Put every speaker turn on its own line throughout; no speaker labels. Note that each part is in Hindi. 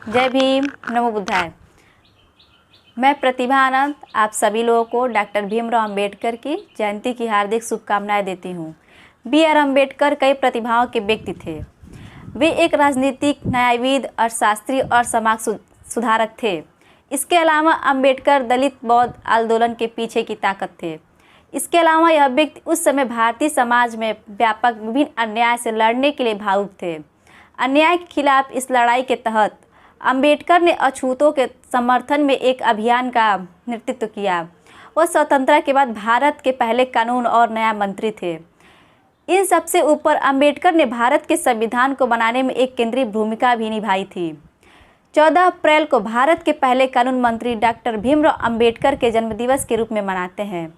जय भीम, नमो बुद्धाय। मैं प्रतिभा आनंद आप सभी लोगों को डॉक्टर भीमराव अंबेडकर की जयंती की हार्दिक शुभकामनाएं देती हूँ। B.R. अम्बेडकर कई प्रतिभाओं के व्यक्ति थे। वे एक राजनीतिक, न्यायविद, अर्थशास्त्री और समाज सुधारक थे। इसके अलावा अम्बेडकर दलित बौद्ध आंदोलन के पीछे की ताकत थे। इसके अलावा यह व्यक्ति उस समय भारतीय समाज में व्यापक विभिन्न अन्याय से लड़ने के लिए भावुक थे। अन्याय के खिलाफ इस लड़ाई के तहत अम्बेडकर ने अछूतों के समर्थन में एक अभियान का नेतृत्व किया। वह स्वतंत्रता के बाद भारत के पहले कानून और न्याय मंत्री थे। इन सबसे ऊपर अम्बेडकर ने भारत के संविधान को बनाने में एक केंद्रीय भूमिका भी निभाई थी। 14 अप्रैल को भारत के पहले कानून मंत्री डॉक्टर भीमराव अम्बेडकर के जन्मदिवस के रूप में मनाते हैं।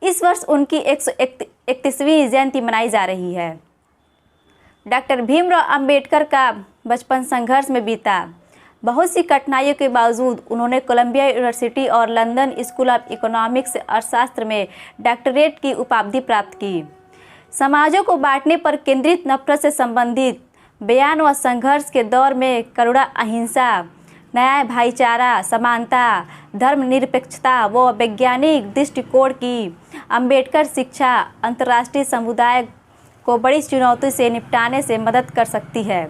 इस वर्ष उनकी 131वीं जयंती मनाई जा रही है। डॉक्टर भीमराव अम्बेडकर का बचपन संघर्ष में बीता। बहुत सी कठिनाइयों के बावजूद उन्होंने कोलंबिया यूनिवर्सिटी और लंदन स्कूल ऑफ इकोनॉमिक्स से अर्थशास्त्र में डॉक्टरेट की उपाधि प्राप्त की। समाजों को बांटने पर केंद्रित नफरत से संबंधित बयान व संघर्ष के दौर में करुणा, अहिंसा, न्याय, भाईचारा, समानता, धर्मनिरपेक्षता व वैज्ञानिक दृष्टिकोण की अम्बेडकर शिक्षा अंतर्राष्ट्रीय समुदाय को बड़ी चुनौती से निपटाने से मदद कर सकती है।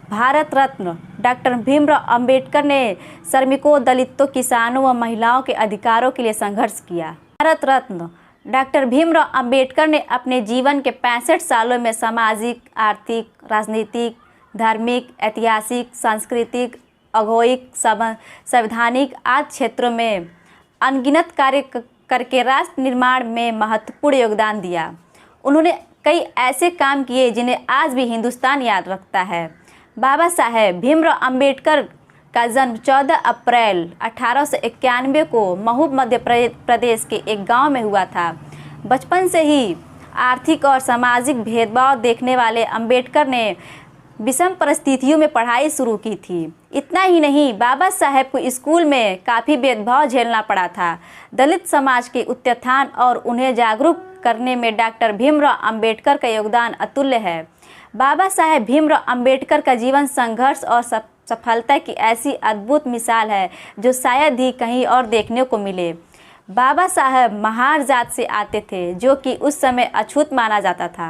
भारत रत्न डॉक्टर भीमराव अम्बेडकर ने श्रमिकों, दलितों, किसानों व महिलाओं के अधिकारों के लिए संघर्ष किया। भारत रत्न डॉक्टर भीमराव अम्बेडकर ने अपने जीवन के 65 सालों में सामाजिक, आर्थिक, राजनीतिक, धार्मिक, ऐतिहासिक, सांस्कृतिक, अगोइक, संवैधानिक आदि क्षेत्रों में अनगिनत कार्य करके राष्ट्र निर्माण में महत्वपूर्ण योगदान दिया। उन्होंने कई ऐसे काम किए जिन्हें आज भी हिंदुस्तान याद रखता है। बाबा साहेब भीमराव अम्बेडकर का जन्म 14 अप्रैल 1891 को महू मध्य प्रदेश के एक गांव में हुआ था। बचपन से ही आर्थिक और सामाजिक भेदभाव देखने वाले अम्बेडकर ने विषम परिस्थितियों में पढ़ाई शुरू की थी। इतना ही नहीं, बाबा साहेब को स्कूल में काफ़ी भेदभाव झेलना पड़ा था। दलित समाज के उत्थान और उन्हें जागरूक करने में डॉक्टर भीमराव अम्बेडकर का योगदान अतुल्य है। बाबा साहेब भीमराव अम्बेडकर का जीवन संघर्ष और सफलता की ऐसी अद्भुत मिसाल है जो शायद ही कहीं और देखने को मिले। बाबा साहेब महार जात से आते थे जो कि उस समय अछूत माना जाता था।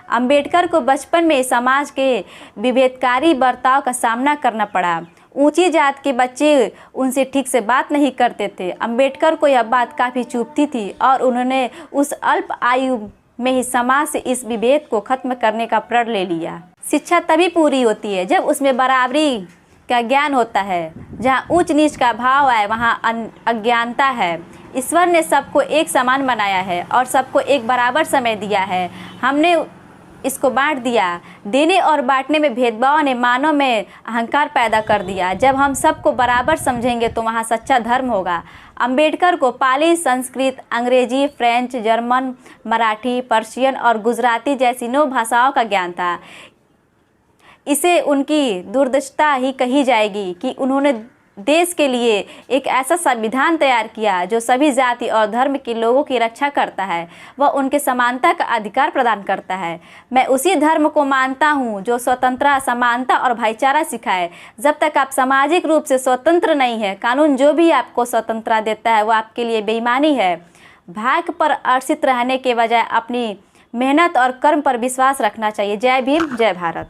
अम्बेडकर को बचपन में समाज के विभेदकारी बर्ताव का सामना करना पड़ा। ऊंची जात के बच्चे उनसे ठीक से बात नहीं करते थे। अम्बेडकर को यह बात काफ़ी चुभती थी और उन्होंने उस अल्प आयु में ही समाज से इस विभेद को खत्म करने का प्रण ले लिया। शिक्षा तभी पूरी होती है जब उसमें बराबरी का ज्ञान होता है। जहाँ ऊंच नीच का भाव है वहाँ अज्ञानता है। ईश्वर ने सबको एक समान बनाया है और सबको एक बराबर समय दिया है। हमने इसको बांट दिया। देने और बांटने में भेदभाव ने मानव में अहंकार पैदा कर दिया। जब हम सबको बराबर समझेंगे तो वहाँ सच्चा धर्म होगा। अम्बेडकर को पाली, संस्कृत, अंग्रेजी, फ्रेंच, जर्मन, मराठी, पर्शियन और गुजराती जैसी 9 भाषाओं का ज्ञान था। इसे उनकी दूरदर्शिता ही कही जाएगी कि उन्होंने देश के लिए एक ऐसा संविधान तैयार किया जो सभी जाति और धर्म के लोगों की रक्षा करता है व उनके समानता का अधिकार प्रदान करता है। मैं उसी धर्म को मानता हूँ जो स्वतंत्रता, समानता और भाईचारा सिखाए। जब तक आप सामाजिक रूप से स्वतंत्र नहीं है, कानून जो भी आपको स्वतंत्रता देता है वो आपके लिए बेईमानी है। भाग्य पर आश्रित रहने के बजाय अपनी मेहनत और कर्म पर विश्वास रखना चाहिए। जय भीम, जय भारत।